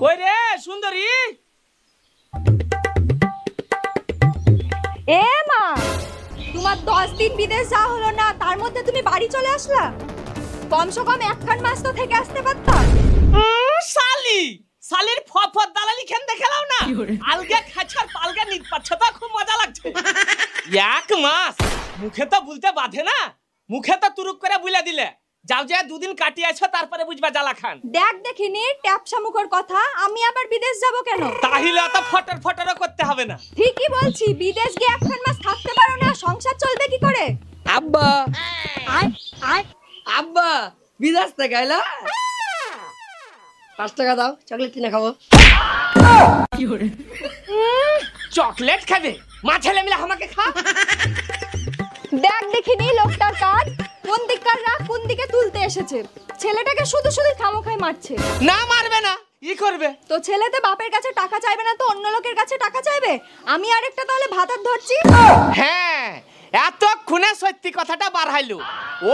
কই রে সুন্দরী? এ মা, তোমার 10 দিন বিদেশ যাওয়া হলো না, তার মধ্যে তুমি বাড়ি চলে আসলা। কমসে কম একখান মাস তো থেকে আসতে পারতা। শালি শালির ফফর দালালি খেন দেখালাও না, আলগা খাছার পালগা নিত পাচ্ছ তো, খুব মজা লাগছে। এক মাস মুখে তো বলতে বাধে না, মুখে তো তুরুক করে বুলা দিলে। যাও যে দুদিন কাটিয়ে আছো, তারপরে বুঝবা জ্বালা খান। দেখ দেখিনি ট্যাপসা মুখের কথা, আমি আবার বিদেশ যাব কেন? তাহলে তো ফটর ফটরও করতে হবে না। ঠিকই বলছি, বিদেশ গিয়ে একখান মাস থাকতে পারো না, সংসার চলবে কি করে? আব্বা আব্বা বিদেশ থেকে আইলা, 5 টাকা দাও, চকলেট কিনে খাবো। চকলেট খাবে? মা ছেলে মিলে আমাকে খা। দেখ দেখিনি লোকটার কাজ, কোন দিককার রাগ কোন দিকে তুলতে এসেছে। ছেলেটাকে শুধু শুধু খামোখাই মারছে। না মারবে না, ই করবে তো ছেলেতে বাপের কাছে টাকা চাইবে না তো অন্য লোকের কাছে টাকা চাইবে? আমি আরেকটা তাহলে ভাতার ধরছি। হ্যাঁ, এতক্ষণে সত্যি কথাটা বার হাইলো।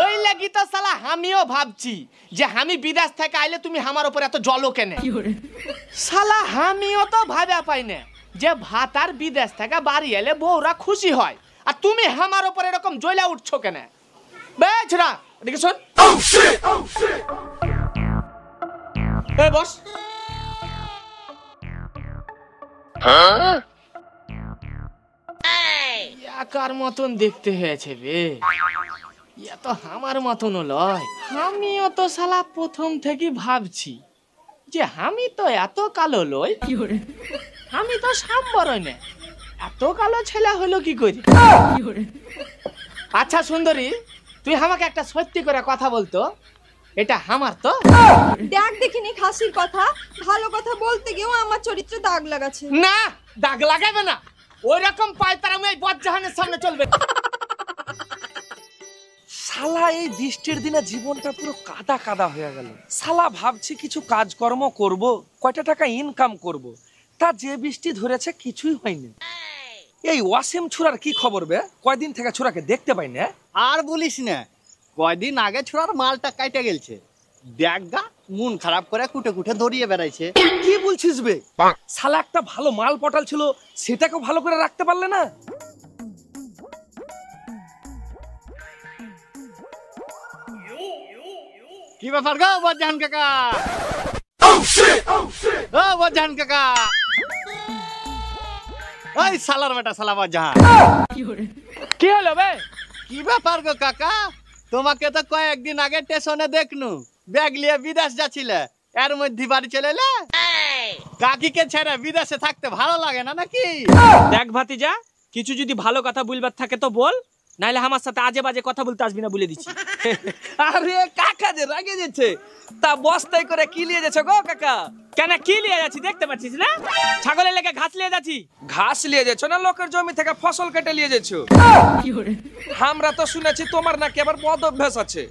ওই লাগি তো শালা আমিও ভাবছি যে আমি বিদেশ থেকে আইলে তুমি আমার উপর এত জলো কেনে। শালা আমিও তো ভাবা পাই না যে ভাতার বিদেশ থেকে বাড়ি এলে বউরা খুশি হয়, আর তুমি আমার উপর এরকম জ্বলা উঠছো কেন? বেছরা এদিকে শোন। এই বস। একার মতন দেখতে হয়েছে বে, ইয়া তো আমার মতন লয়। আমিও তো শালা প্রথম থেকে ভাবছি যে আমি তো এত কালো লই, আমি তো সাম্বরই না, এত কালো ছেলে হলো কি করে? আচ্ছা সুন্দরী, তুই আমাকে একটা সত্যি করে কথা বলতো, এটা আমার তো? দেখ দেখিনি খাসির কথা, ভালো কথা বলতে গিয়েও আমার চরিত্রে দাগ লাগাচ্ছে। না, দাগ লাগাবে না, ওই রকম পায়তারা আমি এই বজ্জাহানের সামনে চলবে। শালা এই বৃষ্টির দিনে জীবনটা পুরো কাদা কাদা হয়ে গেল। শালা ভাবছি কিছু কাজকর্ম করব, কয়টা টাকা ইনকাম করব, তা যে বৃষ্টি ধরেছে কিছুই হয়নি। এই ওয়াসিম ছুরার কি খবর বে? কয়দিন থেকে ছুরাকে দেখতে পাই না। আর বলিস না, কয়দিন আগে ছোড়ার মালটা কাইটে গেলছে। দেখগা মন খারাপ করে কুটে কুটে দড়িয়ে বেড়াইছে। কি বলছিস বে? শালা একটা ভালো মাল পটাল ছিল, সেটাকেও ভালো করে রাখতে পারলে না। কি ব্যাপার গো বজ্জাহান কাকা? ও বজ্জাহান কাকা, ওই শালার বেটা শালা বজ্জাহান। কি হলো বে? কি ব্যাপার গো কাকা? তোমাকে তো কয়েকদিন আগে স্টেশনে দেখনু, ব্যাগ নিয়ে বিদেশ যাচ্ছিলে, এর মধ্যে বাড়ি চলে এলে। কাকিকে ছেড়ে বিদেশে থাকতে ভালো লাগে না নাকি? দেখ ভাতিজা, কিছু যদি ভালো কথা বলবার থাকে তো বল, নাইলে আমার সাথে আজে বাজে কথা বলতে আসবি না বলে দিচ্ছি। আরে কাকা যে রাগে যাচ্ছে, তা বস্তায় করে কি নিয়ে যাচ্ছে গো কাকা? কেন কি নিয়ে যাচ্ছি দেখতে পাচ্ছিস না? ছাগলের লেগে ঘাস নিয়ে যাচ্ছি। ঘাস নিয়ে যাচ্ছ না লোকের জমি থেকে ফসল কেটে নিয়ে যাচ্ছ? আমরা তো শুনেছি তোমার নাকি আবার বদ অভ্যাস আছে,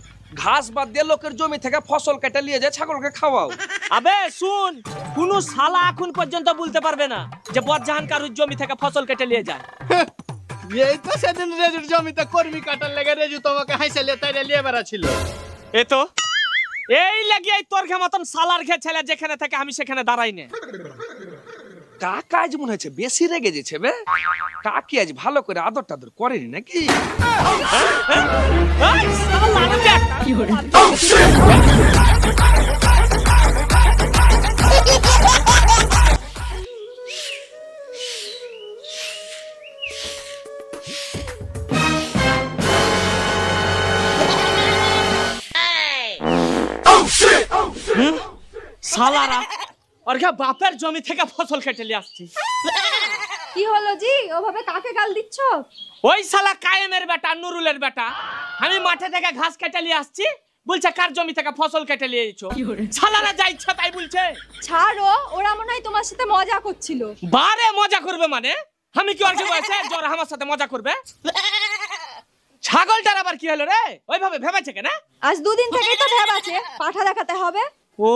ঘাস বাদ দিয়ে লোকের জমি থেকে ফসল কেটে নিয়ে যায় ছাগলকে খাওয়াও। আবে শুন, কোন শালা এখন পর্যন্ত বলতে পারবে না যে বজ্জাহান কারুর জমি থেকে ফসল কেটে নিয়ে যায়। এই তো সেদিন রেজুর জমিতে কর্মী কাটার লেগে রেজু তোমাকে হাইসে তাই নিয়ে বেড়াচ্ছিল। এ তো এই লাগিয়ে তোর ঘে মতন শালার ঘে ছেলে যেখানে থাকে আমি সেখানে দাঁড়াই না। কাকা আজ মনে হচ্ছে বেশি রেগে যেছে বে। কাকি আজ ভালো করে আদর টাদর করেনি নাকি? এই শালা শালারা আর বাপের জমি থেকে ফসল কেটে নিয়ে আসছি। কি হলো জি, ওভাবে কাকে গাল দিচ্ছ? ওই শালা কায়েমের বেটা নুরুলের বেটা, আমি মাঠে থেকে ঘাস কেটে নিয়ে আসছি, বলছে কার জমি থেকে ফসল কেটে নিয়ে এসেছো। শালারা যা ইচ্ছা তাই বলছে। ছাড়ো, ওরা মনে হয় তোমার সাথে মজা করছিল। বারে মজা করবে মানে? আমি কি অর্জন বয়সে জোর আমার সাথে মজা করবে? ছাগলটার আবার কি হলো রে? ওইভাবে ভেবেছে কেন? আজ 2 দিন থেকেই তো ভেবাছে, পাঠা দেখাতে হবে। ও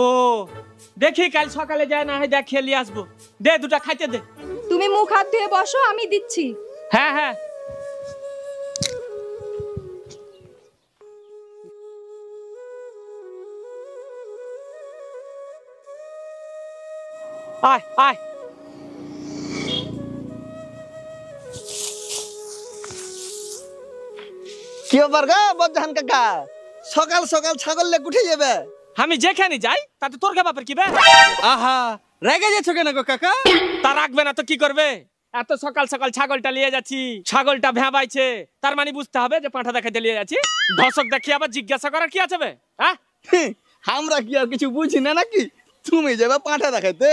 দেখি কাল সকালে যায় না হয় দেখ খেলিয়ে আসবো। দে দুটা খাইতে দে। তুমি মুখ হাত ধুয়ে বসো, আমি দিচ্ছি। হ্যাঁ হ্যাঁ। আয় আয়। কি ব্যাপার গো বজ্জাহান কাকা, সকাল সকাল ছাগল লে উঠে যাবে? আমি যেখানে যাই তাতে তোর বাপের কি বে? আহা, রেগে যাচ্ছ কেন গো কাকা? তা রাখবে না তো কি করবে? এত সকাল সকাল ছাগলটা নিয়ে যাচ্ছি, ছাগলটা ভেবাইছে, তার মানে বুঝতে হবে যে পাঁঠা দেখাতে নিয়ে যাচ্ছি। ধসক দেখি আবার জিজ্ঞাসা করার কি আছে বে? হ্যাঁ, আমরা কি আর কিছু বুঝি না নাকি? তুমি যাবে পাঁঠা দেখাতে,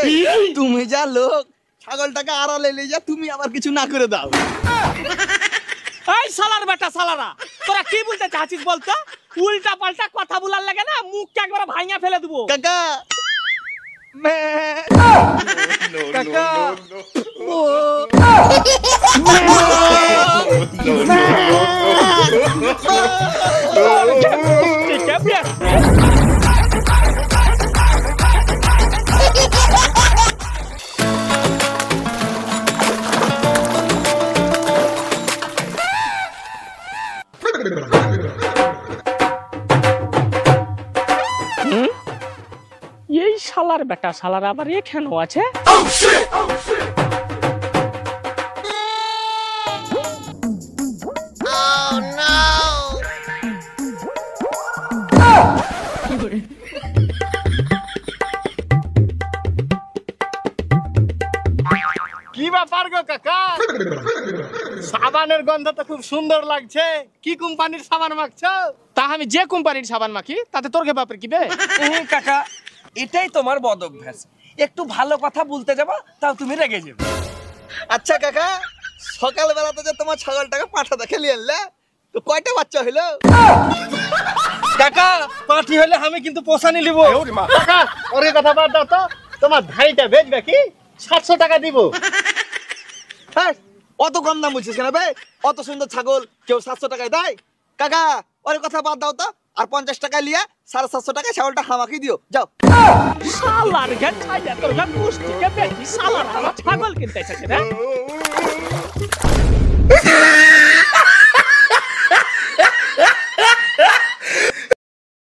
তুমি যা লোক, ছাগলটাকে আড়ালে নিয়ে যা, তুমি আবার কিছু না করে দাও। এই শালার বেটা শালারা, তোরা কি বলতে চাচ্ছিস বলতো? উল্টা পাল্টা কথা বলার লাগে না, মুখকে একবার ভাঙিয়ে ফেলে দেবো। কাকা মে কাকা ও ঠিক আছে। এই শালার বেটা শালার আবার এখানে আছে। কি ব্যাপার গো কাকা, সাবানের গন্ধ তো খুব সুন্দর লাগছে। কি কোম্পানির সাবান মাখছো? তা আমি যে কোম্পানির সাবান মাখি তাতে তোর বাপের কি বে? কাকা, এটাই তোমার বদ অভ্যাস। একটু ভালো কথা বলতে যাবা তাও তুমি রেগে যাবে। আচ্ছা কাকা, সকাল বেলাতে যে তোমার ছাগলটাকে পাঁঠা দেখে নিয়ে এলে, তো কয়টা বাচ্চা হইলো? কাকা, পাঠি হলে আমি কিন্তু পোষানি নিব। কাকা ওরে কথা বাদ দাও তো, তোমার ধাইটা বেচবে কি? 700 টাকা দিব। হ্যাঁ, অত কম দাম বলছিস কেন বে? অত সুন্দর ছাগল কেউ 700 টাকায় দেয়? কাকা ওরে কথা বাদ দাও তো, আর 50 টাকা লিয়া 750 টাকায় ছাগলটা হামাকি দিও, যাও। শালার ঘাট খাইয়া তোর ঘাট পুষ্টিকে বেশি শালার আমার ছাগল কিনতে এসেছে রে।